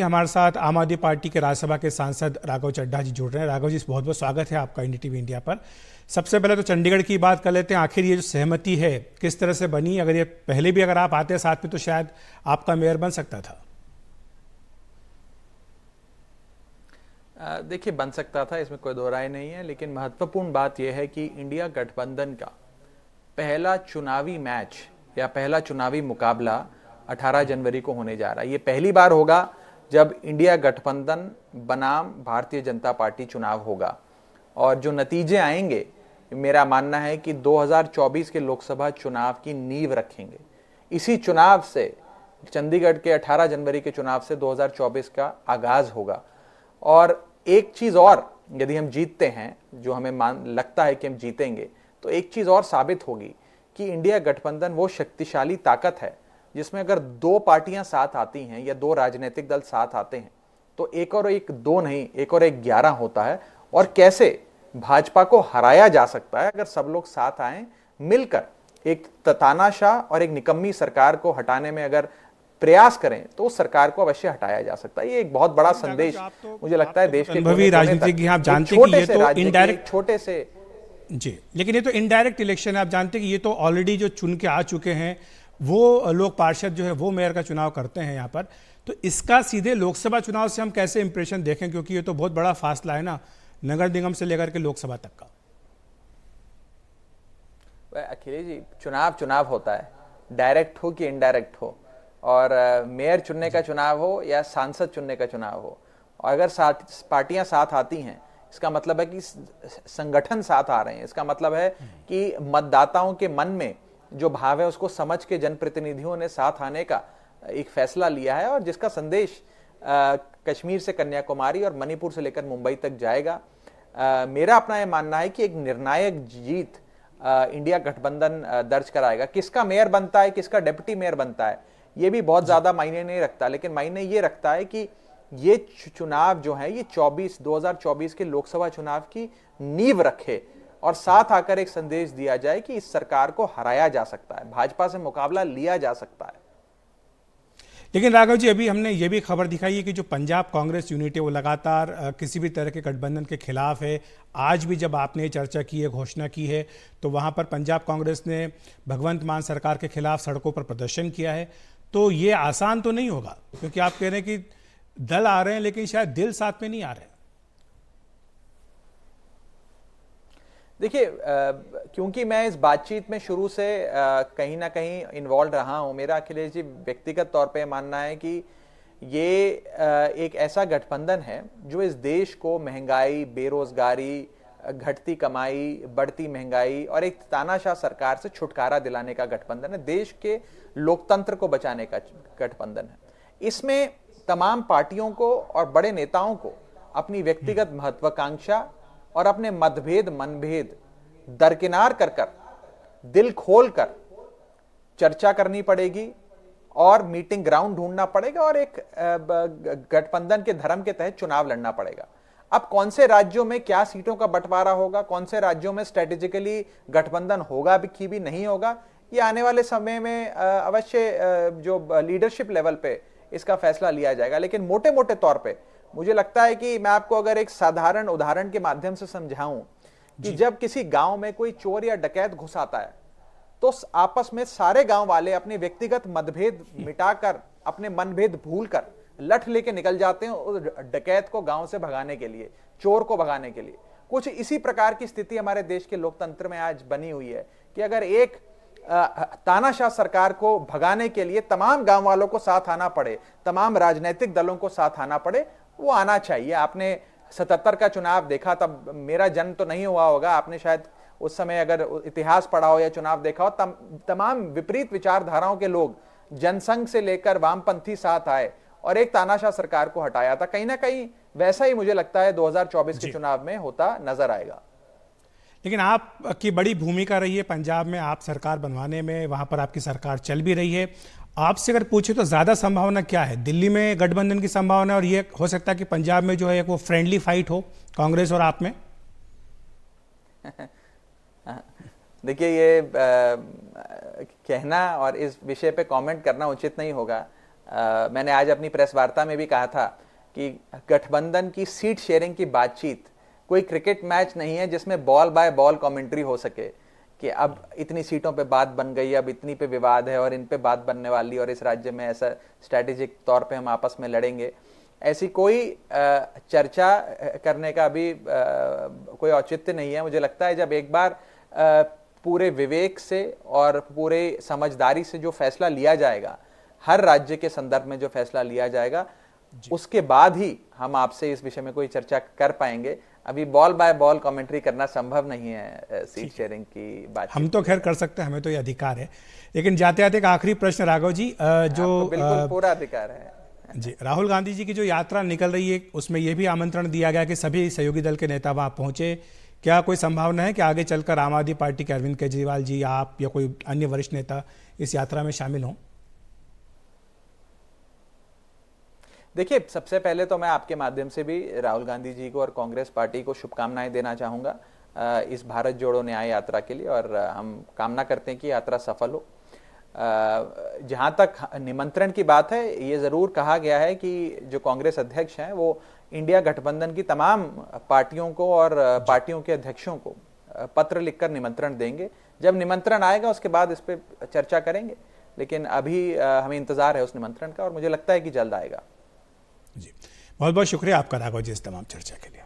हमारे साथ आम आदमी पार्टी के राज्यसभा के सांसद राघव चड्ढा जी जुड़ रहे हैं। राघव जी, बहुत बहुत स्वागत है आपका एनडीटीवी इंडिया पर। सबसे पहले तो चंडीगढ़ की बात कर लेते हैं। आखिर ये जो सहमति है किस तरह से बनी? अगर ये पहले भी अगर आप आते साथ में तो शायद आपका मेयर बन सकता था। देखिए, बन सकता था, इसमें कोई दो राय नहीं है, लेकिन महत्वपूर्ण बात यह है कि इंडिया गठबंधन का पहला चुनावी मैच या पहला चुनावी मुकाबला 18 जनवरी को होने जा रहा है। ये पहली बार होगा जब इंडिया गठबंधन बनाम भारतीय जनता पार्टी चुनाव होगा, और जो नतीजे आएंगे मेरा मानना है कि 2024 के लोकसभा चुनाव की नींव रखेंगे। इसी चुनाव से, चंडीगढ़ के 18 जनवरी के चुनाव से 2024 का आगाज होगा। और एक चीज और, यदि हम जीतते हैं, जो हमें लगता है कि हम जीतेंगे, तो एक चीज और साबित होगी कि इंडिया गठबंधन वो शक्तिशाली ताकत है जिसमें अगर दो पार्टियां साथ आती हैं या दो राजनीतिक दल साथ आते हैं तो एक और एक दो नहीं, एक और एक 11 होता है। और कैसे भाजपा को हराया जा सकता है अगर सब लोग साथ आए मिलकर एक तानाशाह और एक निकम्मी सरकार को हटाने में अगर प्रयास करें तो उस सरकार को अवश्य हटाया जा सकता है। ये एक बहुत बड़ा संदेश मुझे लगता है देश के अनुभवी राजनीतिज्ञ आप जानते हैं कि ये तो इनडायरेक्ट छोटे से जी, लेकिन ये तो इनडायरेक्ट इलेक्शन है। आप जानते हैं कि ये तो ऑलरेडी जो चुन के आ चुके हैं वो लोग पार्षद जो है वो मेयर का चुनाव करते हैं यहाँ पर। तो इसका सीधे लोकसभा चुनाव से हम कैसे इंप्रेशन देखें, क्योंकि ये तो बहुत बड़ा फासला है ना, नगर निगम से लेकर के लोकसभा तक का। अखिलेश जी, चुनाव होता है, डायरेक्ट हो कि इनडायरेक्ट हो, और मेयर चुनने का चुनाव हो या सांसद चुनने का चुनाव हो, और अगर पार्टियां साथ आती हैं इसका मतलब है कि संगठन साथ आ रहे हैं। इसका मतलब है कि मतदाताओं के मन में जो भाव है उसको समझ के जनप्रतिनिधियों ने साथ आने का एक फैसला लिया है, और जिसका संदेश कश्मीर से कन्याकुमारी और मणिपुर से लेकर मुंबई तक जाएगा। मेरा अपना यह मानना है कि एक निर्णायक जीत इंडिया गठबंधन दर्ज कराएगा। किसका मेयर बनता है, किसका डिप्टी मेयर बनता है, ये भी बहुत ज्यादा मायने नहीं रखता, लेकिन मायने ये रखता है कि ये चुनाव जो है ये 2024 के लोकसभा चुनाव की नींव रखे और साथ आकर एक संदेश दिया जाए कि इस सरकार को हराया जा सकता है, भाजपा से मुकाबला लिया जा सकता है। लेकिन राघव जी, अभी हमने ये भी खबर दिखाई है कि जो पंजाब कांग्रेस यूनिट है वो लगातार किसी भी तरह के गठबंधन के खिलाफ है। आज भी जब आपने चर्चा की है, घोषणा की है, तो वहां पर पंजाब कांग्रेस ने भगवंत मान सरकार के खिलाफ सड़कों पर प्रदर्शन किया है। तो ये आसान तो नहीं होगा, क्योंकि आप कह रहे हैं कि दल आ रहे हैं लेकिन शायद दिल साथ में नहीं आ रहे। देखिए, क्योंकि मैं इस बातचीत में शुरू से कहीं ना कहीं इन्वॉल्व रहा हूं, मेरा अखिलेश जी व्यक्तिगत तौर पे मानना है कि ये एक ऐसा गठबंधन है जो इस देश को महंगाई, बेरोजगारी, घटती कमाई, बढ़ती महंगाई और एक तानाशाह सरकार से छुटकारा दिलाने का गठबंधन है, देश के लोकतंत्र को बचाने का गठबंधन है। इसमें तमाम पार्टियों को और बड़े नेताओं को अपनी व्यक्तिगत महत्वाकांक्षा और अपने मतभेद मनभेद दरकिनार कर दिल खोल कर चर्चा करनी पड़ेगी और मीटिंग ग्राउंड ढूंढना पड़ेगा और एक गठबंधन के धर्म के तहत चुनाव लड़ना पड़ेगा। अब कौन से राज्यों में क्या सीटों का बंटवारा होगा, कौन से राज्यों में स्ट्रेटेजिकली गठबंधन होगा कि भी नहीं होगा, ये आने वाले समय में अवश्य जो लीडरशिप लेवल पे इसका फैसला लिया जाएगा। लेकिन मोटे मोटे तौर पे मुझे लगता है कि मैं आपको अगर एक साधारण उदाहरण के माध्यम से समझाऊं कि जब किसी गांव में कोई चोर या डकैत घुस आता है तो आपस में सारे गांव वाले अपने व्यक्तिगत मतभेद मिटाकर, अपने मनभेद भूलकर लठ लेके निकल जाते हैं उस डकैत को गांव से भगाने के लिए, चोर को भगाने के लिए। कुछ इसी प्रकार की स्थिति हमारे देश के लोकतंत्र में आज बनी हुई है कि अगर एक तानाशाह सरकार को भगाने के लिए तमाम गांव वालों को साथ आना पड़े, तमाम राजनीतिक दलों को साथ आना पड़े, वो आना चाहिए। आपने 77 का चुनाव देखा, तब मेरा जन्म तो नहीं हुआ होगा, आपने शायद उस समय अगर इतिहास पढ़ा हो या चुनाव देखा हो, तमाम विपरीत विचारधाराओं के लोग जनसंघ से लेकर वामपंथी साथ आए और एक तानाशाह सरकार को हटाया था। कहीं ना कहीं वैसा ही मुझे लगता है 2024 के चुनाव में होता नजर आएगा। लेकिन आपकी बड़ी भूमिका रही है पंजाब में, आप सरकार बनवाने में, वहां पर आपकी सरकार चल भी रही है। आपसे अगर पूछे तो ज्यादा संभावना क्या है? दिल्ली में गठबंधन की संभावना और ये हो सकता है कि पंजाब में जो है वो फ्रेंडली फाइट हो कांग्रेस और आप में? देखिए, ये कहना और इस विषय पे कमेंट करना उचित नहीं होगा। मैंने आज अपनी प्रेस वार्ता में भी कहा था कि गठबंधन की सीट शेयरिंग की बातचीत कोई क्रिकेट मैच नहीं है जिसमें बॉल बाय बॉल कमेंट्री हो सके कि अब इतनी सीटों पे बात बन गई, अब इतनी पे विवाद है और इन पे बात बनने वाली और इस राज्य में ऐसा स्ट्रैटेजिक तौर पे हम आपस में लड़ेंगे। ऐसी कोई चर्चा करने का अभी कोई औचित्य नहीं है। मुझे लगता है जब एक बार पूरे विवेक से और पूरे समझदारी से जो फैसला लिया जाएगा, हर राज्य के संदर्भ में जो फैसला लिया जाएगा, उसके बाद ही हम आपसे इस विषय में कोई चर्चा कर पाएंगे। अभी बॉल बाय बॉल कमेंट्री करना संभव नहीं है सीट शेयरिंग की बात। हम तो खैर कर सकते हैं, हमें तो ये अधिकार है। लेकिन जाते जाते एक आखिरी प्रश्न राघव जी, जो बिल्कुल पूरा अधिकार है जी, राहुल गांधी जी की जो यात्रा निकल रही है उसमें यह भी आमंत्रण दिया गया कि सभी सहयोगी दल के नेता वहां पहुंचे। क्या कोई संभावना है कि आगे चलकर आम आदमी पार्टी के अरविंद केजरीवाल जी, आप या कोई अन्य वरिष्ठ नेता इस यात्रा में शामिल हों? देखिए, सबसे पहले तो मैं आपके माध्यम से भी राहुल गांधी जी को और कांग्रेस पार्टी को शुभकामनाएं देना चाहूंगा इस भारत जोड़ो न्याय यात्रा के लिए, और हम कामना करते हैं कि यात्रा सफल हो। जहां तक निमंत्रण की बात है, ये जरूर कहा गया है कि जो कांग्रेस अध्यक्ष हैं वो इंडिया गठबंधन की तमाम पार्टियों को और पार्टियों के अध्यक्षों को पत्र लिखकर निमंत्रण देंगे। जब निमंत्रण आएगा उसके बाद इस पे चर्चा करेंगे, लेकिन अभी हमें इंतजार है उस निमंत्रण का और मुझे लगता है कि जल्द आएगा। जी, बहुत बहुत शुक्रिया आपका राघव जी इस तमाम चर्चा के लिए।